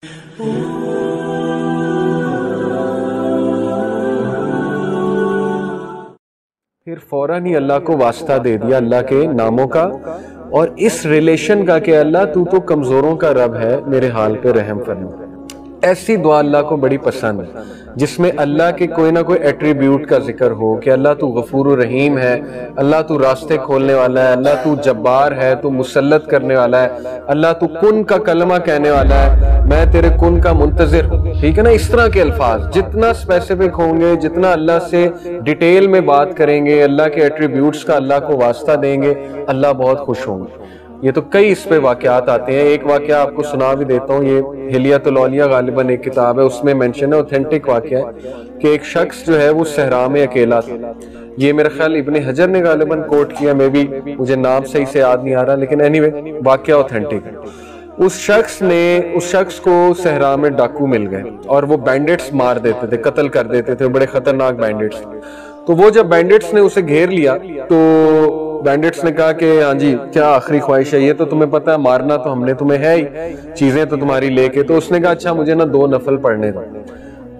پھر فوراً ہی اللہ کو واسطہ دے دیا اللہ کے ناموں کا اور اس ریلیشن کا کہ اللہ تو کمزوروں کا رب ہے، میرے حال پہ رحم فرما۔ ایسی دعا اللہ کو بڑی پسند ہے جس میں اللہ کے کوئی نہ کوئی ایٹریبیوٹ کا ذکر ہو کہ اللہ تو غفور و رحیم ہے، اللہ تو راستے کھولنے والا ہے، اللہ تو جبار ہے، تو مسلط کرنے والا ہے، اللہ تو کن کا کلمہ کہنے والا ہے، میں تیرے کن کا منتظر ہوں، ٹھیک ہے نا۔ اس طرح کے الفاظ جتنا اسپیسیفک ہوں گے، جتنا اللہ سے ڈیٹیل میں بات کریں گے، اللہ کے ایٹریبیوٹس کا اللہ کو واسطہ دیں گے، اللہ بہت خوش ہوں گے۔ یہ تو کئی اس پہ واقعات آتے ہیں۔ ایک واقعہ آپ کو سنا بھی دیتا ہوں، یہ حلیۃ الاولیاء غالباً ایک کتاب ہے، اس میں مینشن ہے، اوتھینٹک واقعہ ہے کہ ایک شخص جو ہے وہ صحرا میں اکیلا تھا۔ یہ میرا خیال ابن حجر نے غالباً کوٹ کیا، میں بھی مجھے نام صحیح سے یاد نہیں آ رہا، لیکن اینی وے واقعہ اوتھینٹک ہے۔ اس شخص کو صحرا میں ڈاکو مل گئے اور وہ بینڈٹس مار دیتے تھے، قتل کر دیتے تھے، بڑے خطرناک بینڈٹس۔ تو وہ جب بینڈٹس نے اسے گھیر لیا تو بینڈٹس نے کہا کہ ہاں جی کیا آخری خواہش ہے، یہ تو تمہیں پتہ ہے مارنا تو ہم نے تمہیں ہے ہی، چیزیں تو تمہاری لے کے۔ تو اس نے کہا اچھا مجھے نا 2 نفل پڑھنے دو۔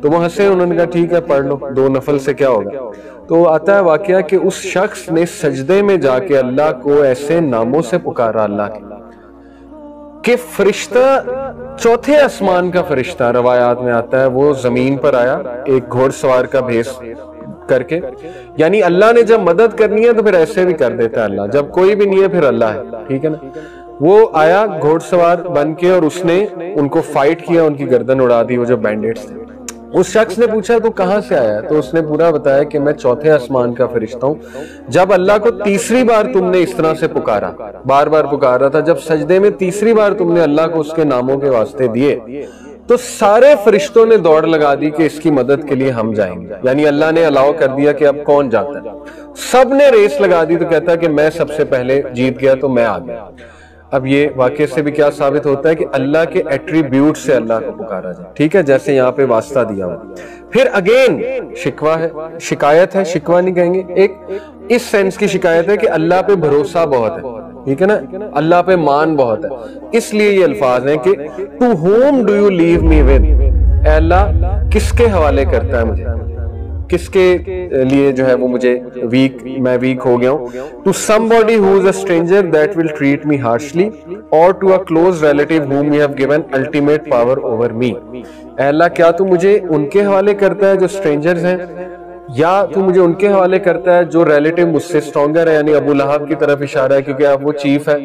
تو وہ ہنسے، انہوں نے کہا ٹھیک ہے پڑھ لو، 2 نفل سے کیا ہوگا۔ تو آتا ہے واقعہ کہ اس شخص نے سجدے میں جا کے اللہ کو ایسے ناموں سے پکارا اللہ کے کہ فرشتہ، چوتھے آسمان کا فرشتہ روایات میں آتا ہے، وہ زمین پر آیا ایک گھوڑ سوار کا بھیس کر کے، یعنی اللہ نے جب مدد کرنی ہے تو پھر ایسے بھی کر دیتا ہے اللہ، جب کوئی بھی نہیں ہے پھر اللہ ہے، ٹھیک ہے نا۔ وہ آیا گھوڑ سوار بن کے اور اس نے ان کو فائٹ کیا، ان کی گردن اڑا دی، وہ جو بینڈٹس تھے۔ اس شخص نے پوچھا تو کہاں سے آیا، تو اس نے پورا بتایا کہ میں چوتھے آسمان کا فرشتہ ہوں۔ جب اللہ کو تیسری بار تم نے اس طرح سے پکارا، بار بار پکارا تھا، جب سجدے میں تیسری بار تم نے اللہ کو اس کے ناموں کے واسطے دیے تو سارے فرشتوں نے دوڑ لگا دی کہ اس کی مدد کے لیے ہم جائیں گے، یعنی اللہ نے الاؤ کر دیا کہ اب کون جاتا ہے۔ سب نے ریس لگا دی، تو کہتا ہے کہ میں سب سے پہلے جیت گیا تو میں آ گیا۔ اب یہ واقعے سے بھی کیا ثابت ہوتا ہے کہ اللہ کے ایٹریبیوٹ سے اللہ کو پکارا جائے، ٹھیک ہے، جیسے یہاں پہ واسطہ دیا ہوا۔ پھر اگین شکوہ ہے، شکایت ہے، شکوہ نہیں کہیں گے، ایک اس سینس کی شکایت ہے کہ اللہ پہ بھروسہ بہت ہے، ٹھیک ہے نا، اللہ پہ مان بہت ہے۔ اس لیے یہ الفاظ ہیں کہ to whom do you leave me with، اے اللہ کس کے حوالے کرتا ہے مجھے، کس کے لیے جو ہے وہ مجھے میں ویک ہو گیا ہوں۔ to somebody who is a stranger that will treat me harshly or to a close relative whom you have given ultimate power over me۔ اے اللہ کیا تو مجھے ان کے حوالے کرتا ہے جو اسٹرینجرز ہیں، یا تو مجھے ان کے حوالے کرتا ہے جو ریلیٹیو مجھ سے سٹرونگر ہے، یعنی ابو لہب کی طرف اشارہ ہے کیونکہ اب وہ چیف ہے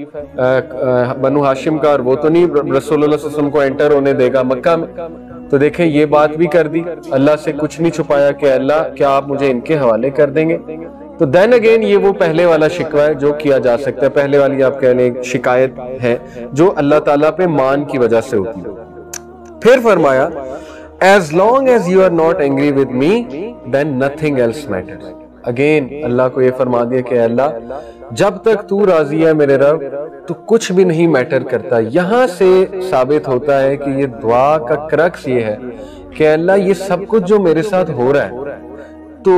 بنو ہاشم کا، اور وہ تو نہیں رسول اللہ صلی اللہ علیہ وسلم کو انٹر ہونے دے گا مکہ میں۔ تو دیکھیں یہ بات بھی کر دی، اللہ سے کچھ نہیں چھپایا کہ اللہ کیا آپ مجھے ان کے حوالے کر دیں گے۔ تو دین اگین یہ وہ پہلے والا شکوہ ہے جو کیا جا سکتا ہے، پہلے والی آپ کہہ لیں شکایت ہے جو اللہ تعالیٰ پہ مان کی وجہ سے ہوتی ہے۔ پھر فرمایا as long as you are not angry with me then nothing else matters۔ Again اللہ کو یہ فرما دیا کہ اللہ جب تک تو راضی ہے میرے رب تو کچھ بھی نہیں میٹر کرتا۔ یہاں سے ثابت ہوتا ہے کہ یہ دعا کا کرکس یہ ہے کہ اللہ یہ سب کچھ جو میرے ساتھ ہو رہا ہے تو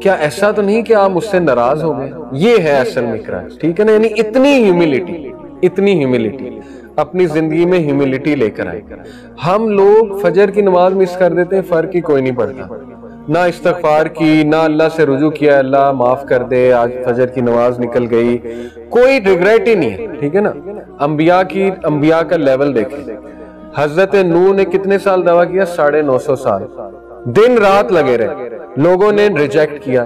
کیا ایسا تو نہیں کہ آپ مجھ سے ناراض ہو گئے، یہ ہے اصل میں کرکس، ٹھیک ہے نا، یعنی اتنی ہیوملٹی اپنی زندگی میں ہیوملٹی لے کر آئے۔ ہم لوگ فجر کی نماز مس کر دیتے ہیں، فرق ہی کوئی نہیں پڑتا، نہ استغفار کی، نہ اللہ سے رجوع کیا اللہ معاف کر دے آج فجر کی نماز نکل گئی، کوئی ریگریٹ ہی نہیں ہے، ٹھیک ہے نا۔ انبیاء کا لیول دیکھیں، حضرت نوح نے کتنے سال دعویٰ کیا، 950 سال، دن رات لگے رہے، لوگوں نے ریجیکٹ کیا۔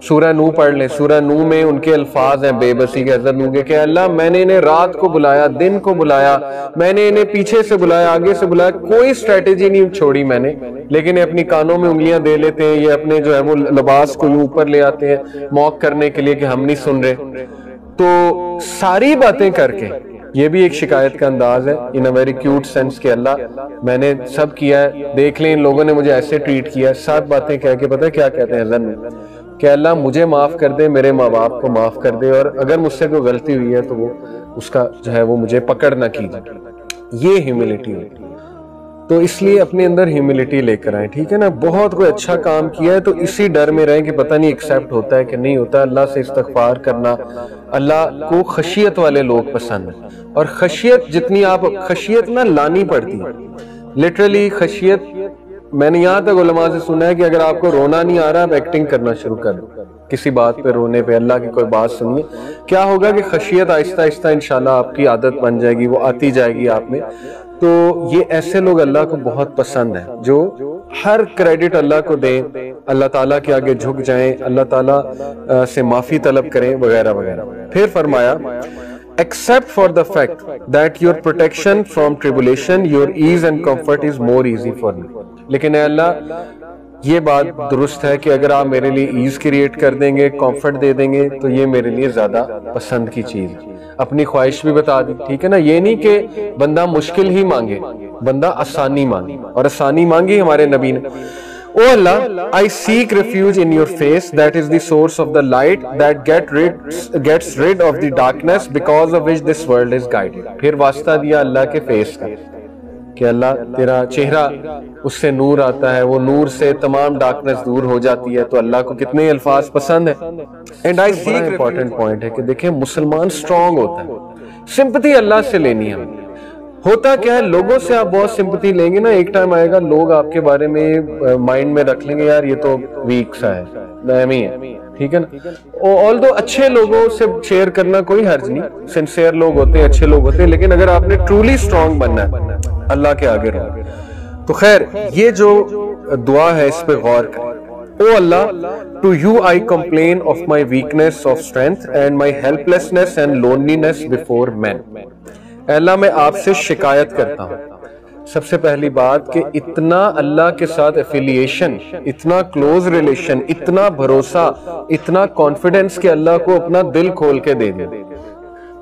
سورہ نوح پڑھ لیں، سورہ نوح میں ان کے الفاظ ہیں بے بسی کے حضرت نوح کے کہ اللہ میں نے انہیں رات کو بلایا، دن کو بلایا، میں نے انہیں پیچھے سے بلایا، آگے سے بلایا، کوئی اسٹریٹجی نہیں چھوڑی میں نے، لیکن اپنی کانوں میں انگلیاں دے لیتے ہیں، یہ اپنے جو ہے وہ لباس کو یوں اوپر لے آتے ہیں موک کرنے کے لیے کہ ہم نہیں سن رہے۔ تو ساری باتیں کر کے یہ بھی ایک شکایت کا انداز ہے ان اے ویری کیوٹ سینس کہ اللہ میں نے سب کیا ہے، دیکھ لیں ان لوگوں نے مجھے ایسے ٹریٹ کیا ہے، سب باتیں کہہ کے پتہ ہے کیا کہتے ہیں حضرت کہ اللہ مجھے معاف کر دے، میرے ماں باپ کو معاف کر دے، اور اگر مجھ سے کوئی غلطی ہوئی ہے تو وہ اس کا جو ہے وہ مجھے پکڑ نہ کیجیے۔ یہ ہیوملٹی ہے، تو اس لیے اپنے اندر ہیوملٹی لے کر آئیں، ٹھیک ہے نا۔ بہت کوئی اچھا کام کیا ہے تو اسی ڈر میں رہیں کہ پتہ نہیں ایکسیپٹ ہوتا ہے کہ نہیں ہوتا۔ اللہ سے استغفار کرنا، اللہ کو خشیت والے لوگ پسند ہیں، اور خشیت جتنی آپ خشیت نہ لانی پڑتی ہے، لٹرلی خشیت، میں نے یہاں تک علماء سے سنا ہے کہ اگر آپ کو رونا نہیں آ رہا آپ ایکٹنگ کرنا شروع کر دو کسی بات پہ رونے پہ، اللہ کی کوئی بات سنیے، کیا ہوگا کہ خشیت آہستہ آہستہ انشاءاللہ آپ کی عادت بن جائے گی، وہ آتی جائے گی آپ میں۔ تو یہ ایسے لوگ اللہ کو بہت پسند ہیں جو ہر کریڈٹ اللہ کو دیں، اللہ تعالیٰ کے آگے جھک جائیں، اللہ تعالیٰ سے معافی طلب کریں وغیرہ وغیرہ۔ پھر فرمایا except for the fact that your protection from tribulation, your ease and comfort is more easy for me. لیکن اے اللہ یہ بات درست ہے کہ اگر آپ میرے لیے ایز کریٹ کر دیں گے، کمفرٹ دے دیں گے تو یہ میرے لیے زیادہ پسند کی چیز ہے۔ اپنی خواہش بھی بتا دی، ٹھیک ہے نا، یہ نہیں کہ بندہ مشکل ہی مانگے، بندہ آسانی مانگے، اور آسانی مانگی ہمارے نبی نے۔ او اللہ، I seek refuge in your face, that is the source of the light that gets rid of the darkness because of which this world is guided۔ پھر واسطہ دیا اللہ کے فیس کا کہ اللہ تیرا چہرہ، اس سے نور آتا ہے، وہ نور سے تمام ڈارکنس دور ہو جاتی ہے، تو اللہ کو کتنے الفاظ پسند ہیں۔ And I seek, important point ہے کہ دیکھیں مسلمان سٹرونگ ہوتا ہے، سمپتھی اللہ سے لینی ہے۔ ہوتا کیا ہے، لوگوں سے آپ بہت سمپتھی لیں گے نا، ایک ٹائم آئے گا لوگ آپ کے بارے میں مائنڈ میں رکھ لیں گے یار یہ تو ویک سا ہے، نہمی ہے، ٹھیک ہے نا۔ آلدو اچھے لوگوں سے شیئر کرنا کوئی حرج نہیں، سنسیئر لوگ ہوتے ہیں، اچھے لوگ ہوتے ہیں، لیکن اگر آپ نے ٹرولی سٹرونگ بننا ہے اللہ کے آگے رہو۔ تو خیر یہ جو دعا ہے اس پہ غور کریں۔ او اللہ، to you I complain of my weakness of strength and my helplessness and loneliness before men۔ اے اللہ میں آپ سے شکایت کرتا ہوں، سب سے پہلی بات کہ اتنا اللہ کے ساتھ ایفیلیشن، اتنا کلوز ریلیشن، اتنا بھروسہ، اتنا کانفیڈنس کہ اللہ کو اپنا دل کھول کے دے دے۔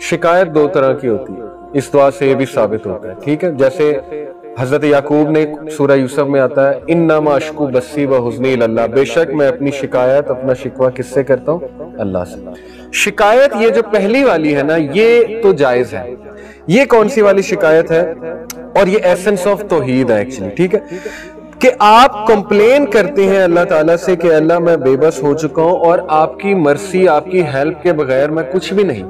شکایت دو طرح کی ہوتی ہے، اس دعا سے یہ بھی ثابت ہوتا ہے، ٹھیک ہے۔ جیسے حضرت یعقوب نے سورہ یوسف میں آتا ہے انما اشکو بثی وحزنی الی اللہ، بے شک میں اپنی شکایت، اپنا شکوہ کس سے کرتا ہوں؟ اللہ سے۔ شکایت یہ جو پہلی والی ہے نا یہ تو جائز ہے۔ یہ کون سی والی شکایت ہے؟ اور یہ ایسنس آف توحید ہے ایکچولی، ٹھیک ہے، کہ آپ کمپلین کرتے ہیں اللہ تعالیٰ سے کہ اللہ میں بے بس ہو چکا ہوں اور آپ کی مرسی، آپ کی ہیلپ کے بغیر میں کچھ بھی نہیں۔